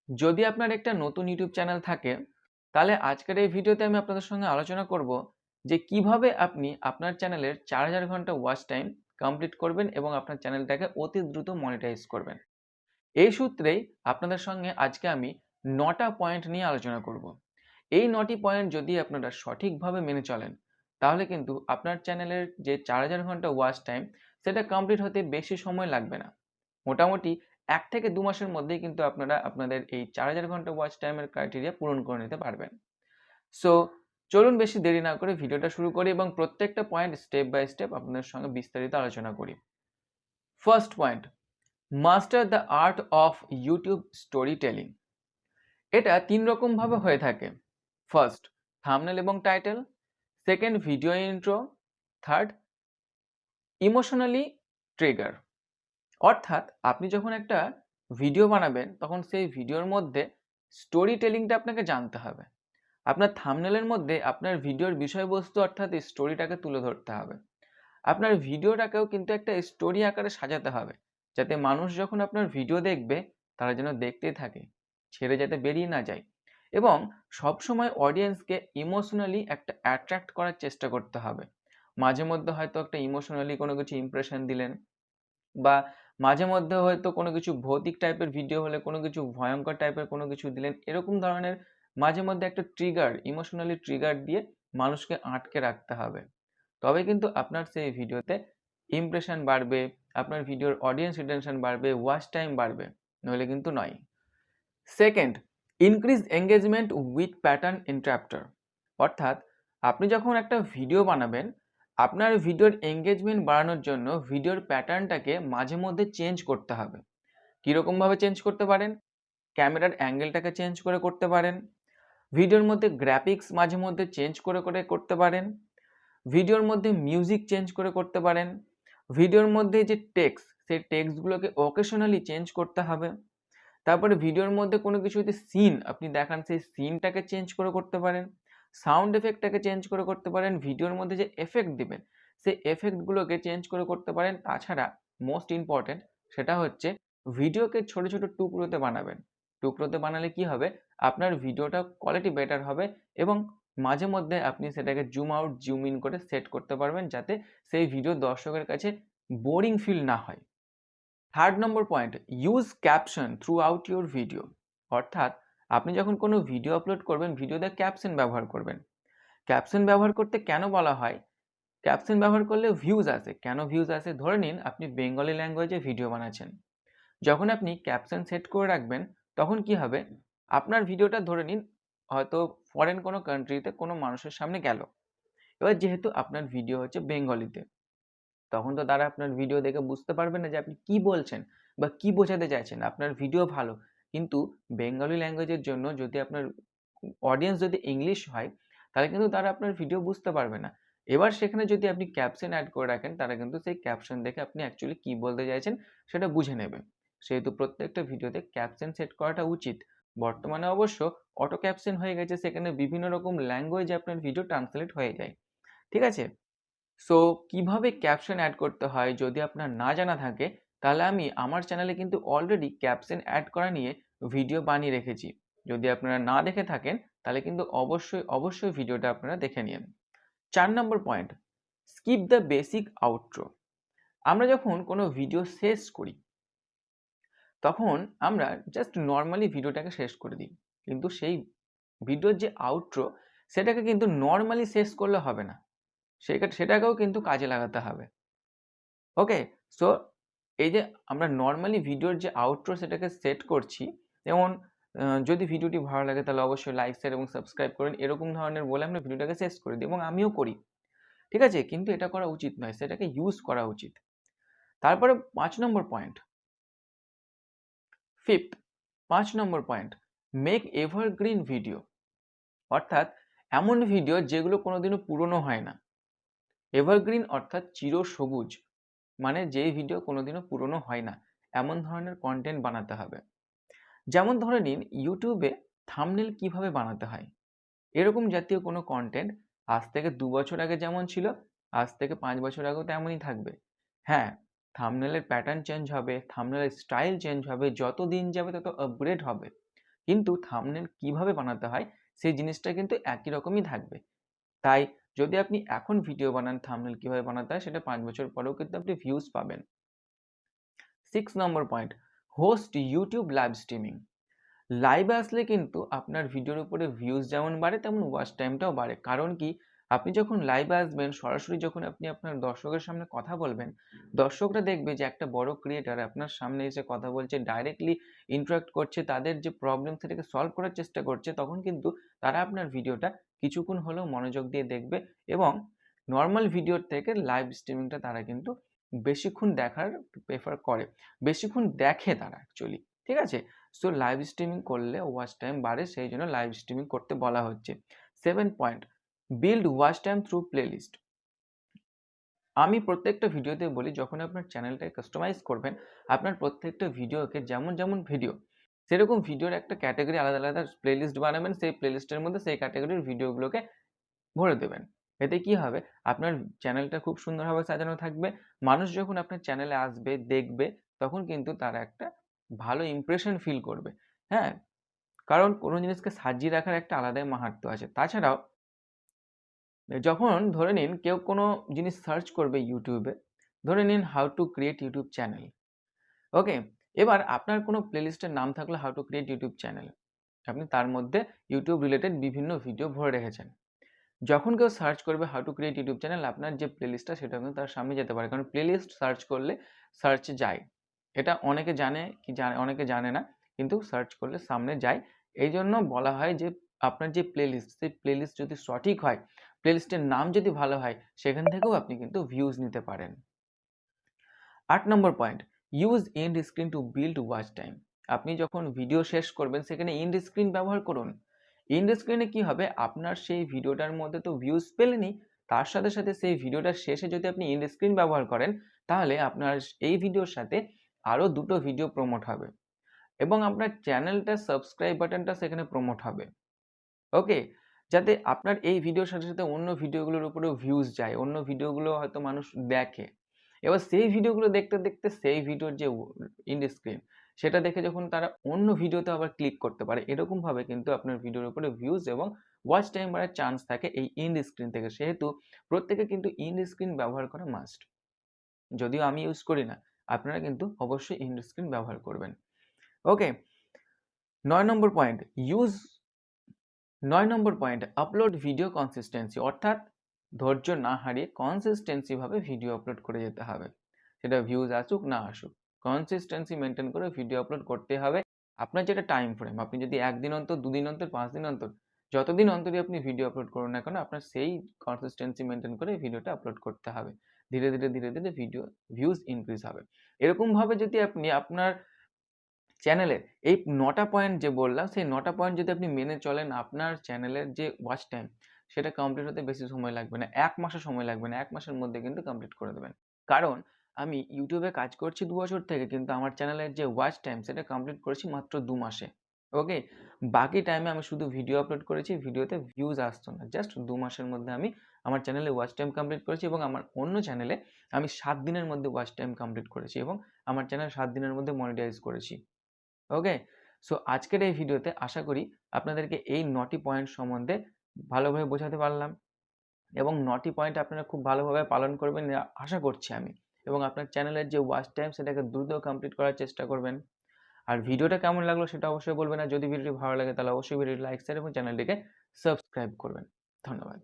যদি আপনার একটা নতুন ইউটিউব চ্যানেল থাকে তাহলে আজকের এই ভিডিওতে আমি আপনাদের সঙ্গে আলোচনা করব যে কিভাবে আপনি আপনার চ্যানেলের 4000 ঘন্টা ওয়াচ টাইম কমপ্লিট করবেন এবং আপনার চ্যানেলটাকে অতি দ্রুত মনিটাইজ করবেন। এই সূত্রেই আপনাদের সঙ্গে আজকে আমি 9টা পয়েন্ট নিয়ে আলোচনা করব। এই 9টি পয়েন্ট যদি আপনারা সঠিকভাবে মেনে চলেন তাহলে কিন্তু আপনার চ্যানেলের যে 4000 ঘন্টা ওয়াচ টাইম সেটা কমপ্লিট হতে বেশি সময় লাগবে না। মোটামুটি 1 থেকে 2 মাসের মধ্যেই কিন্তু আপনারা আপনাদের এই 4000 ঘন্টা ওয়াচ টাইমের ক্রাইটেরিয়া পূরণ করে নিতে পারবেন। সো চলুন বেশি দেরি না করে ভিডিওটা শুরু করি এবং প্রত্যেকটা পয়েন্ট স্টেপ বাই স্টেপ আপনাদের সঙ্গে বিস্তারিত আলোচনা করি। First point, master the art of YouTube story telling. এটা 3 রকম ভাবে হয়ে থাকে। ফার্স্ট, থাম্বনেল এবং title. Second, video intro. Third, emotionally trigger. অর্থাৎ আপনি যখন একটা ভিডিও বানাবেন তখন সেই ভিডিওর মধ্যে স্টোরি টেলিংটা আপনাকে জানতে হবে। আপনার থাম্বনেলের মধ্যে আপনার ভিডিওর বিষয়বস্তু অর্থাৎ স্টোরিটাকে তুলে ধরতে হবে। আপনার ভিডিওটাকেও কিন্তু একটা স্টোরি আকারে সাজাতে হবে, যাতে মানুষ যখন আপনার ভিডিও দেখবে তারা যেন দেখতেই থাকে, ছেড়ে যাতে বেরিয়ে না যায়। এবং সবসময় অডিয়েন্সকে ইমোশনালি একটা অ্যাট্রাক্ট করার চেষ্টা করতে হবে। মাঝে মধ্যে হয়তো একটা ইমোশনালি কোনো কিছু ইমপ্রেশন দিলেন, বা মাঝে মধ্যে হয়তো কোনো কিছু ভৌতিক টাইপের ভিডিও হলে কোনো কিছু ভয়ঙ্কর টাইপের কোনো কিছু দিলেন, এরকম ধরনের মাঝে মধ্যে একটা ট্রিগার, ইমোশনালি ট্রিগার দিয়ে মানুষকে আটকে রাখতে হবে। তবে কিন্তু আপনার সেই ভিডিওতে ইমপ্রেশন বাড়বে, আপনার ভিডিওর অডিয়েন্স রিটেনশন বাড়বে, ওয়াচ টাইম বাড়বে, নইলে কিন্তু নয়। Second, increase engagement with pattern interrupter. অর্থাৎ আপনি যখন একটা ভিডিও বানাবেন, আপনার ভিডিওর এঙ্গেজমেন্ট বাড়ানোর জন্য ভিডিওর প্যাটার্নটাকে মাঝে মধ্যে চেঞ্জ করতে হবে। কীরকমভাবে চেঞ্জ করতে পারেন? ক্যামেরার অ্যাঙ্গেলটাকে চেঞ্জ করে করতে পারেন, ভিডিওর মধ্যে গ্রাফিক্স মাঝে মধ্যে চেঞ্জ করে করে করতে পারেন, ভিডিওর মধ্যে মিউজিক চেঞ্জ করে করতে পারেন, ভিডিওর মধ্যে যে টেক্সট সেই টেক্সটগুলোকে অকেশনালি চেঞ্জ করতে হবে। তারপরে ভিডিওর মধ্যে কোনো কিছু যদি সিন আপনি দেখান সেই সিনটাকে চেঞ্জ করে করতে পারেন, সাউন্ড এফেক্টটাকে চেঞ্জ করে করতে পারেন, ভিডিওর মধ্যে যে এফেক্ট দিবেন সেই এফেক্টগুলোকে চেঞ্জ করে করতে পারেন। তাছাড়া মোস্ট ইম্পর্টেন্ট সেটা হচ্ছে ভিডিওকে ছোট ছোট টুকরোতে বানাবেন। টুকরোতে বানালে কি হবে, আপনার ভিডিওটা কোয়ালিটি বেটার হবে এবং মাঝে মধ্যে আপনি সেটাকে জুম আউট জুম ইন করে সেট করতে পারবেন, যাতে সেই ভিডিও দর্শকের কাছে বোরিং ফিল না হয়। Third number point, use caption through out your video. অর্থাৎ আপনি যখন কোনো ভিডিও আপলোড করবেন, ভিডিওতে ক্যাপশন ব্যবহার করবেন। ক্যাপশন ব্যবহার করতে কেন বলা হয়? ক্যাপশন ব্যবহার করলে ভিউজ আসে। কেন ভিউজ আসে? ধরে নিন আপনি বেঙ্গলি ল্যাঙ্গুয়েজে ভিডিও বানাচ্ছেন, যখন আপনি ক্যাপশন সেট করে রাখবেন তখন কি হবে, আপনার ভিডিওটা ধরে নিন হয়তো ফরেন কোনো কান্ট্রিতে কোনো মানুষের সামনে গেল। এবার যেহেতু আপনার ভিডিও হচ্ছে বেঙ্গলিতে, তখন তো তারা আপনার ভিডিও দেখে বুঝতে পারবে না যে আপনি কি বলছেন বা কি বোঝাতে চাইছেন। আপনার ভিডিও ভালো, কিন্তু বেঙ্গলি ল্যাঙ্গুয়েজের জন্য যদি আপনার অডিয়েন্স যদি ইংলিশ হয় তাহলে কিন্তু তারা আপনার ভিডিও বুঝতে পারবে না। এবার সেখানে যদি আপনি ক্যাপশন অ্যাড করে রাখেন, তারা কিন্তু সেই ক্যাপশন দেখে আপনি অ্যাকচুয়ালি কি বলতে চাইছেন সেটা বুঝে নেবে। সেহেতু প্রত্যেকটা ভিডিওতে ক্যাপশন সেট করাটা উচিত। বর্তমানে অবশ্য অটো ক্যাপশন হয়ে গেছে, সেখানে বিভিন্ন রকম ল্যাঙ্গুয়েজে আপনার ভিডিও ট্রান্সলেট হয়ে যায়। ঠিক আছে? সো কিভাবে ক্যাপশন অ্যাড করতে হয় যদি আপনার না জানা থাকে, তাহলে আমি আমার চ্যানেলে কিন্তু অলরেডি ক্যাপশন অ্যাড করা নিয়ে ভিডিও বানিয়ে রেখেছি। যদি আপনারা না দেখে থাকেন তাহলে কিন্তু অবশ্যই অবশ্যই ভিডিওটা আপনারা দেখে নিন। 4 নম্বর point, skip the basic outro. আমরা যখন কোনো ভিডিও শেষ করি তখন আমরা জাস্ট নর্মালি ভিডিওটাকে শেষ করে দিই, কিন্তু সেই ভিডিওর যে আউটরো সেটাকে কিন্তু নর্মালি শেষ করলে হবে না, সেটাকেও কিন্তু কাজে লাগাতে হবে। ওকে, সো এই যে আমরা নর্মালি ভিডিওর যে আউটরো সেটাকে সেট করছি, যেমন যদি ভিডিওটি ভালো লাগে তাহলে অবশ্যই লাইক শেয়ার এবং সাবস্ক্রাইব করুন, এরকম ধরনের বলে আমরা ভিডিওটাকে শেষ করে দিই এবং আমিও করি। ঠিক আছে, কিন্তু এটা করা উচিত নয়, সেটাকে ইউজ করা উচিত। তারপরে 5 নম্বর পয়েন্ট, ফিফথ 5 নম্বর পয়েন্ট, মেক এভারগ্রিন ভিডিও। অর্থাৎ এমন ভিডিও যেগুলো কোনোদিনও পুরনো হয় না। এভারগ্রিন অর্থাৎ চিরসবুজ, মানে যেই ভিডিও কোনোদিনও পুরনো হয় না, এমন ধরনের কন্টেন্ট বানাতে হবে। যেমন ধরে নিন ইউটিউবে থাম্বনেল কিভাবে বানাতে হয়, এরকম জাতীয় কোনো কন্টেন্ট আজ থেকে 2 বছর আগে যেমন ছিল, আজ থেকে 5 বছর আগেও তেমনই থাকবে। হ্যাঁ, থাম্বনেলের প্যাটার্ন চেঞ্জ হবে, থাম্বনেলের স্টাইল চেঞ্জ হবে, যত দিন যাবে তত আপগ্রেড হবে, কিন্তু থাম্বনেল কিভাবে বানাতে হয় সেই জিনিসটা কিন্তু একই রকমই থাকবে। তাই যদি আপনি এখন ভিডিও বানান থাম্বনেল কিভাবে বানাতে হয় সেটা 5 বছর পরেও কিন্তু আপনি ভিউজ পাবেন। 6 নম্বর point, host YouTube live streaming. লাইভে আসলে কিন্তু আপনার ভিডিওর উপরে ভিউজ যেমন বাড়ে তেমন ওয়াচ টাইমটাও বাড়ে। কারণ কি, আপনি যখন লাইভে আসবেন সরাসরি যখন আপনি আপনার দর্শকের সামনে কথা বলবেন, দর্শকরা দেখবে যে একটা বড় ক্রিয়েটর আপনার সামনে এসে কথা বলছে, ডাইরেক্টলি ইন্টারাক্ট করছে, তাদের যে প্রবলেম সেটাকে সলভ করার চেষ্টা করছে, তখন কিন্তু তারা আপনার ভিডিওটা কিছুক্ষণ হলেও মনোযোগ দিয়ে দেখবে এবং নর্মাল ভিডিওর থেকে লাইভ স্ট্রিমিংটা তারা কিন্তু বেশিক্ষণ দেখার প্রেফার করে, বেশিক্ষণ দেখে তারা অ্যাকচুয়ালি। ঠিক আছে? সো লাইভ স্ট্রিমিং করলে ওয়াচ টাইম বাড়ে, সেই জন্য লাইভ স্ট্রিমিং করতে বলা হচ্ছে। 7 point, build watch time through playlist. আমি প্রত্যেকটা ভিডিওতে বলি যখন আপনার চ্যানেলটা কাস্টমাইজ করবেন, আপনার প্রত্যেকটা ভিডিওকে যেমন যেমন ভিডিও সেরকম ভিডিওর একটা ক্যাটাগরি আলাদা আলাদা প্লেলিস্ট বানাবেন, সেই প্লেলিস্টের মধ্যে সেই ক্যাটাগরির ভিডিওগুলোকে ভরে দেবেন। এতে কি হবে, আপনার চ্যানেলটা খুব সুন্দরভাবে সাজানো থাকবে। মানুষ যখন আপনার চ্যানেলে আসবে, দেখবে, তখন কিন্তু তারা একটা ভালো ইমপ্রেশন ফিল করবে। হ্যাঁ? কারণ কোনো জিনিসকে সাজিয়ে রাখার একটা আলাদাই মাহাত্ম্য আছে। তাছাড়াও যখন ধরে নিন কেউ কোনো জিনিস সার্চ করবে ইউটিউবে, ধরে নিন how to create YouTube channel. Okay? এবার আপনার কোনো প্লেলিস্টের নাম থাকলো how to create YouTube channel. আপনি তার মধ্যে ইউটিউব রিলেটেড বিভিন্ন ভিডিও ভরে রেখেছেন। যখন কেউ সার্চ করবে how to create YouTube channel, আপনার যে প্লেলিস্টটা সেটা কিন্তু তার সামনে যেতে পারে। কারণ প্লেলিস্ট সার্চ করলে সার্চে যায়। এটা অনেকে জানে কি অনেকে জানে না। কিন্তু সার্চ করলে সামনে যায়। এইজন্য বলা হয় যে আপনার যে প্লেলিস্ট, সেই প্লেলিস্ট যদি সঠিক হয়, প্লেলিস্টের নাম যদি ভালো হয়, সেখান থেকেও আপনি কিন্তু ভিউজ নিতে পারেন। 8 নম্বর point, use end screen to build watch time. আপনি যখন ভিডিও শেষ করবেন সেখানে এন্ড স্ক্রিন ব্যবহার করুন। এন্ড স্ক্রিনে কি হবে, আপনার সেই ভিডিওটার মধ্যে তো ভিউজ পেলেনই, তার সাথে সাথে সেই ভিডিওটার শেষে যদি আপনি এন্ড স্ক্রিন ব্যবহার করেন, তাহলে আপনার এই ভিডিওর সাথে আরও দুটো ভিডিও প্রমোট হবে এবং আপনার চ্যানেলটার সাবস্ক্রাইব বাটনটা সেখানে প্রমোট হবে। ওকে? যাতে আপনার এই ভিডিওর সাথে সাথে অন্য ভিডিওগুলোর উপরেও ভিউজ যায়, অন্য ভিডিওগুলো হয়তো মানুষ দেখে। এবার সেই ভিডিওগুলো দেখতে দেখতে সেই ভিডিওর যে এন্ড স্ক্রিন, সেটা দেখে যখন তারা অন্য ভিডিওতে আবার ক্লিক করতে পারে, এরকমভাবে কিন্তু আপনার ভিডিওর উপরে ভিউজ এবং ওয়াচ টাইম বাড়ার চান্স থাকে এই এন্ড স্ক্রিন থেকে। সেহেতু প্রত্যেকে কিন্তু এন্ড স্ক্রিন ব্যবহার করা মাস্ট। যদিও আমি ইউজ করি না, আপনারা কিন্তু অবশ্যই এন্ড স্ক্রিন ব্যবহার করবেন। ওকে? 9 নম্বর পয়েন্ট, ইউজ 9 নম্বর পয়েন্ট, আপলোড ভিডিও কনসিস্টেন্সি। অর্থাৎ ধৈর্য না হারিয়ে কনসিস্টেন্সি ভাবে ভিডিও আপলোড করে যেতে হবে। সেটা ভিউজ আসুক না আসুক, কনসিস্টেন্সি মেনটেন করে ভিডিও আপলোড করতে হবে। আপনার যেটা টাইম ফ্রেম, আপনি যদি 1 দিন অন্তর, 2 দিন অন্তর, 5 দিন অন্তর, যতদিন অন্তরই আপনি ভিডিও আপলোড করুন না কেন, আপনার সেই কনসিস্টেন্সি মেনটেন করে ভিডিওটা আপলোড করতে হবে। ধীরে ধীরে ধীরে ধীরে ভিডিও ভিউজ ইনক্রিজ হবে। এরকমভাবে যদি আপনি আপনার চ্যানেলের এই ৯টা পয়েন্ট যে বললাম, সেই ৯টা পয়েন্ট যদি আপনি মেনে চলেন, আপনার চ্যানেলের যে ওয়াচ টাইম সেটা কমপ্লিট হতে বেশি সময় লাগবে না। ১ মাসও সময় লাগবে না। ১ মাসের মধ্যে কিন্তু কমপ্লিট করে দেবেন। কারণ আমি ইউটিউবে কাজ করছি ২ বছর থেকে, কিন্তু আমার চ্যানেলের যে ওয়াচ টাইম সেটা কমপ্লিট করেছি মাত্র ২ মাসে। ওকে? বাকি টাইমে আমি শুধু ভিডিও আপলোড করেছি, ভিডিওতে ভিউজ আসতো না। জাস্ট ২ মাসের মধ্যে আমি আমার চ্যানেলে ওয়াচ টাইম কমপ্লিট করেছি এবং আমার অন্য চ্যানেলে আমি ৭ দিনের মধ্যে ওয়াচ টাইম কমপ্লিট করেছি এবং আমার চ্যানেল ৭ দিনের মধ্যে মনিটাইজ করেছি। ওকে? সো আজকের এই ভিডিওতে আশা করি আপনাদেরকে এই ৯টি পয়েন্ট সম্বন্ধে ভালোভাবে বোঝাতে পারলাম এবং ৯টি পয়েন্ট আপনারা খুব ভালোভাবে পালন করবেন আশা করছি আমি। এবং আপনার চ্যানেলের যে ওয়াচ টাইম সেটাকে দ্রুত কমপ্লিট করার চেষ্টা করবেন। আর ভিডিওটা কেমন লাগলো সেটা অবশ্যই বলবেন। আর যদি ভিডিওটি ভালো লাগে তাহলে অবশ্যই ভিডিওটি লাইক, শেয়ার এবং চ্যানেলটিকে সাবস্ক্রাইব করবেন। ধন্যবাদ।